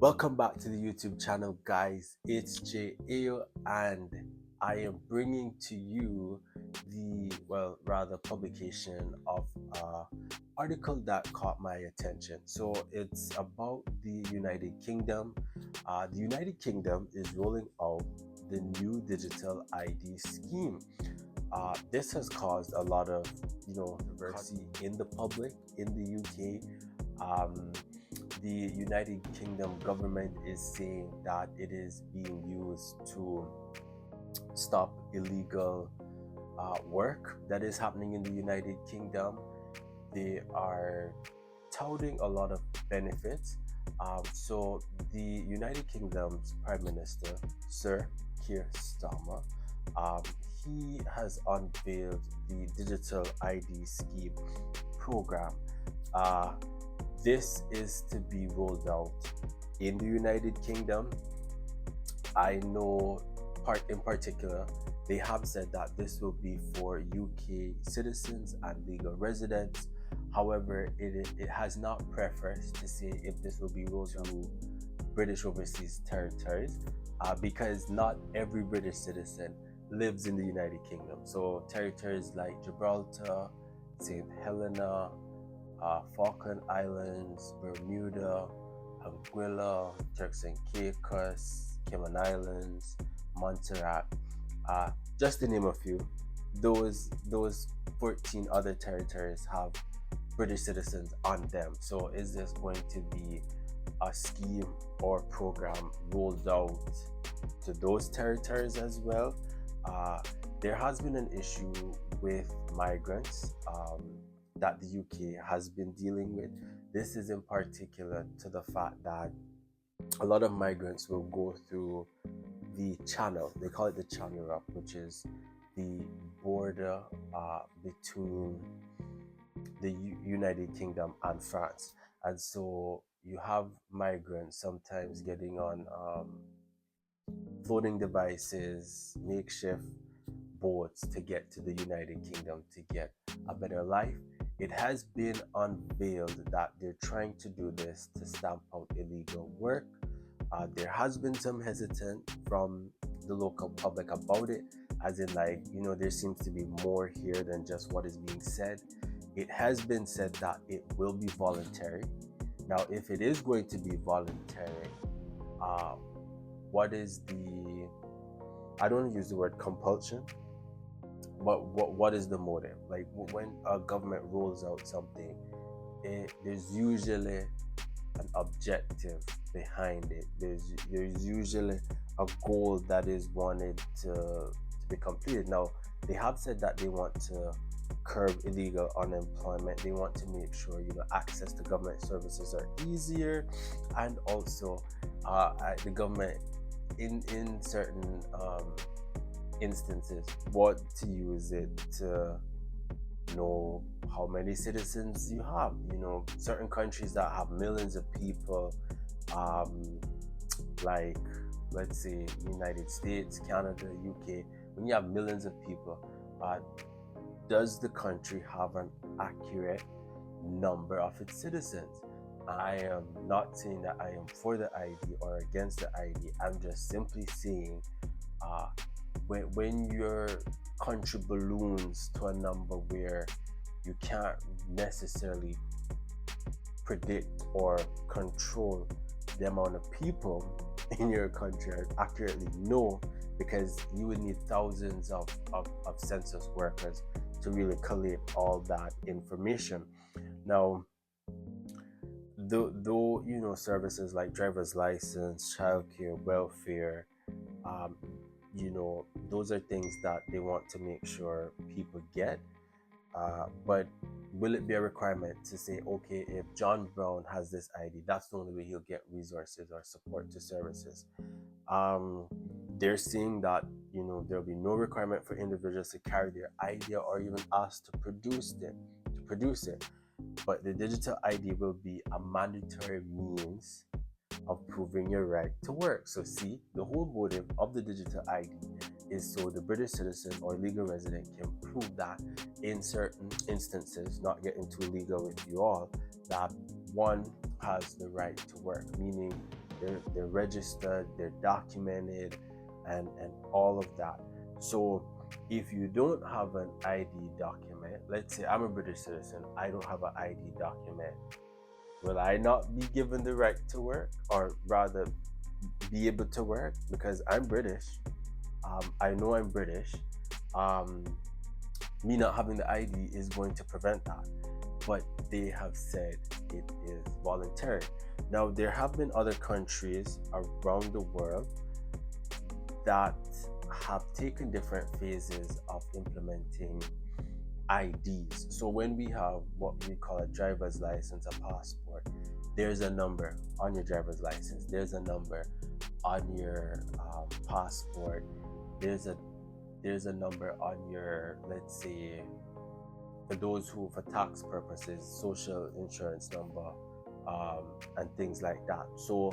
Welcome back to the YouTube channel, guys. It's Jay Ayyo, and I am bringing to you rather, publication of article that caught my attention. So it's about the United Kingdom. The United Kingdom is rolling out the new digital ID scheme. This has caused a lot of controversy in the public in the UK. Um, the United Kingdom government is saying that it is being used to stop illegal work that is happening in the United Kingdom. They are touting a lot of benefits. So the United Kingdom's Prime Minister, Sir Keir Starmer, um, he has unveiled the Digital ID Scheme program. Uh, this is to be rolled out in the United Kingdom. I know in particular, they have said that this will be for UK citizens and legal residents. However, it has not preferenced to say if this will be rolled to British overseas territories, because not every British citizen lives in the United Kingdom. So territories like Gibraltar, St. Helena, Falkland Islands, Bermuda, Anguilla, Turks and Caicos, Cayman Islands, Montserrat, just to name a few. Those 14 other territories have British citizens on them. So is this going to be a scheme or program rolled out to those territories as well? Uh, there has been an issue with migrants that the UK has been dealing with. This is in particular to the fact that a lot of migrants will go through the channel. They call it the channel route, which is the border between the United Kingdom and France. And so you have migrants sometimes getting on floating devices, makeshift boards to get to the United Kingdom to get a better life. It has been unveiled that they're trying to do this to stamp out illegal work. There has been some hesitance from the local public about it, as in, like, there seems to be more here than just what is being said. It has been said that it will be voluntary. Now, if it is going to be voluntary, uh, what is the, I don't use the word compulsion, but what is the motive? Like, when a government rolls out something, there's usually an objective behind it. There's usually a goal that is wanted to be completed. Now, they have said that they want to curb illegal unemployment. They want to make sure access to government services are easier, and also the government in certain instances want to use it to know how many citizens you have. Certain countries that have millions of people, um, like, let's say, United States, Canada, UK. When you have millions of people, does the country have an accurate number of its citizens? I am not saying that I am for the ID or against the ID. I'm just simply saying, uh, when your country balloons to a number where you can't necessarily predict or control the amount of people in your country, or accurately know, because you would need thousands of census workers to really collate all that information. Now, though services like driver's license, childcare, welfare, um, those are things that they want to make sure people get. But will it be a requirement to say, okay, if John Brown has this ID, that's the only way he'll get resources or support to services? Um, they're saying that there'll be no requirement for individuals to carry their ID or even asked to produce it. But the digital ID will be a mandatory means of proving your right to work. So, see, the whole motive of the digital ID is so the British citizen or legal resident can prove that in certain instances, not getting too legal with you all, that one has the right to work, meaning they're registered, they're documented, and all of that. So if you don't have an ID document, let's say I'm a British citizen, I don't have an ID document, will I not be given the right to work, or rather be able to work? Because I'm British. I know I'm British. Um, Me not having the ID is going to prevent that. But they have said it is voluntary. Now, there have been other countries around the world that have taken different phases of implementing IDs. So when we have what we call a driver's license, a passport, there's a number on your driver's license. There's a number on your passport. There's a number on your, let's say, for those who, for tax purposes, social insurance number, and things like that. So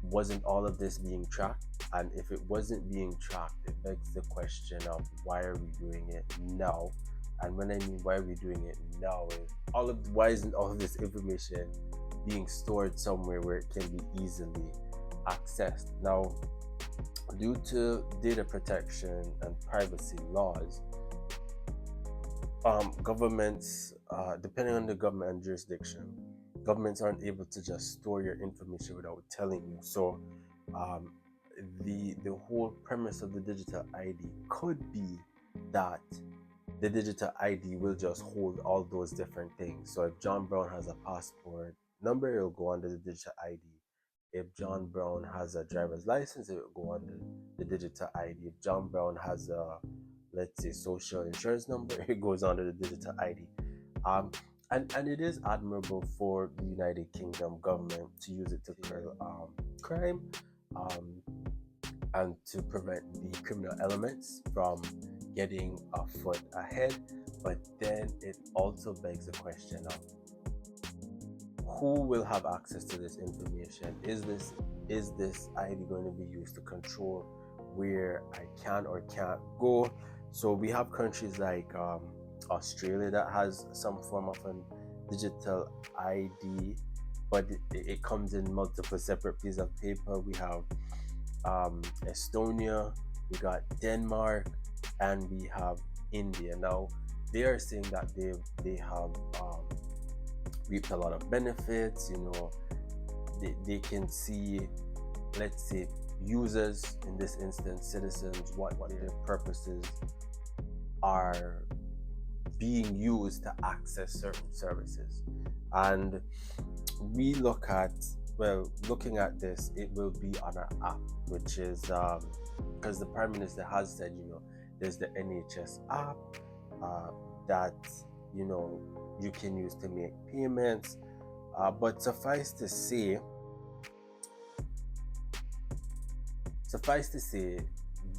wasn't all of this being tracked? And if it wasn't being tracked, it begs the question of why are we doing it now? And when I mean why are we doing it now is why isn't all of this information being stored somewhere where it can be easily accessed? Now, due to data protection and privacy laws, governments, depending on the government and jurisdiction, governments aren't able to just store your information without telling you. So the whole premise of the digital ID could be that the digital ID will just hold all those different things. So if John Brown has a passport number, it'll go under the digital ID. If John Brown has a driver's license, it will go under the digital ID. If John Brown has a, let's say, social insurance number, it goes under the digital ID. And it is admirable for the United Kingdom government to use it to curb crime, and to prevent the criminal elements from getting a foot ahead. But then it also begs the question of who will have access to this information? Is this ID going to be used to control where I can or can't go? So we have countries like Australia that has some form of a digital ID, but it comes in multiple separate pieces of paper. We have Estonia, we got Denmark, and we have India. Now they are saying that they have reaped a lot of benefits. They can see, let's say, users, in this instance citizens, what their purposes are being used to access certain services. And we looking at this, it will be on our app, which is because the Prime Minister has said, there's the NHS app that you can use to make payments, but suffice to say,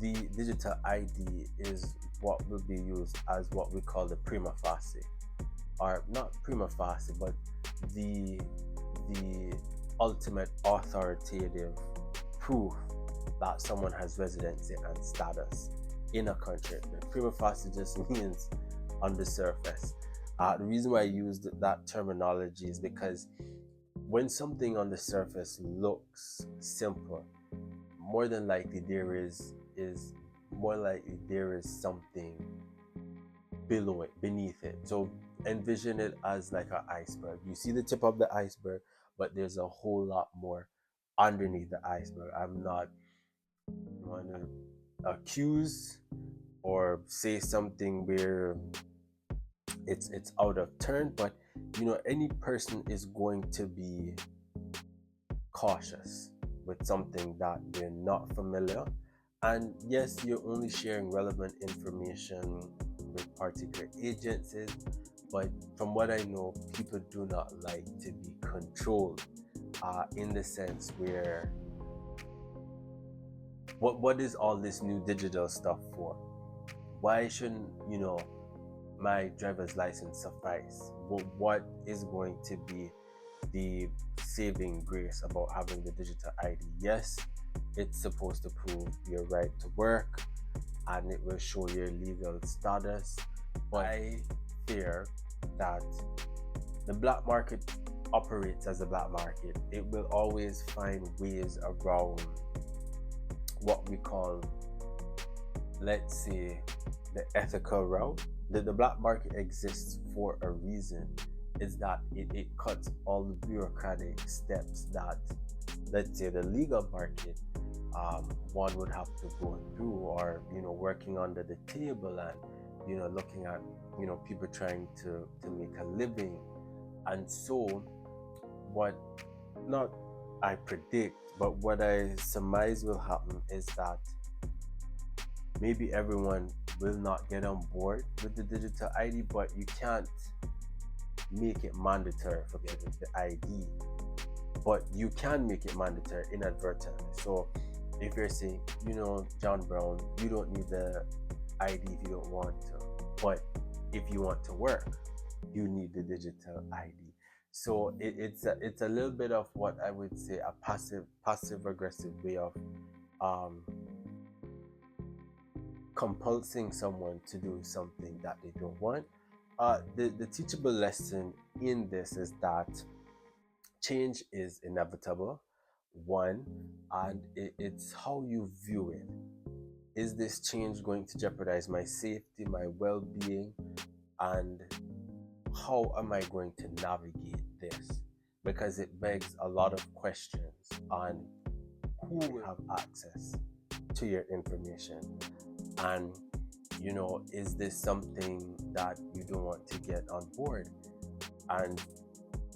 the digital ID is what will be used as what we call the prima facie, or not prima facie, but the ultimate authoritative proof that someone has residency and status in a country. The prima facie just means on the surface. The reason why I used that terminology is because when something on the surface looks simple, more than likely there is something below it, beneath it. So envision it as like an iceberg. You see the tip of the iceberg, but there's a whole lot more underneath the iceberg. I'm not going to accuse or say something where it's out of turn, but any person is going to be cautious with something that they're not familiar. And yes, you're only sharing relevant information with particular agencies, but from what I know, people do not like to be controlled, in the sense where what is all this new digital stuff for? Why shouldn't my driver's license suffice? What is going to be the saving grace about having the digital ID? Yes, it's supposed to prove your right to work and it will show your legal status, but I fear that the black market operates as a black market, it will always find ways around what we call, let's say, the ethical route. The black market exists for a reason, is that it cuts all the bureaucratic steps that, let's say, the legal market, one would have to go through, or working under the table, and looking at people trying to make a living. And so what, not I predict, but what I surmise will happen is that maybe everyone will not get on board with the digital ID, but you can't make it mandatory for getting the ID, but you can make it mandatory inadvertently. So if you're saying, John Brown, you don't need the ID if you don't want to, but if you want to work, you need the digital ID. So it's a little bit of what I would say a passive aggressive way of compulsing someone to do something that they don't want. The teachable lesson in this is that change is inevitable, one, and it's how you view it. Is this change going to jeopardize my safety, my well-being, and how am I going to navigate this? Because it begs a lot of questions on who will have access to your information, and is this something that you don't want to get on board, and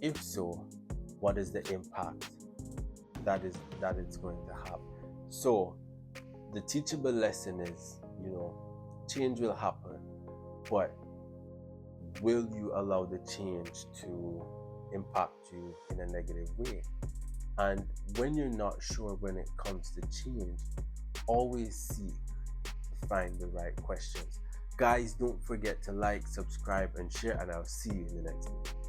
if so, what is the impact that it's going to have? So the teachable lesson is, change will happen, but will you allow the change to impact you in a negative way? And when you're not sure when it comes to change, always seek to find the right questions. Guys, don't forget to like, subscribe, and share, and I'll see you in the next video.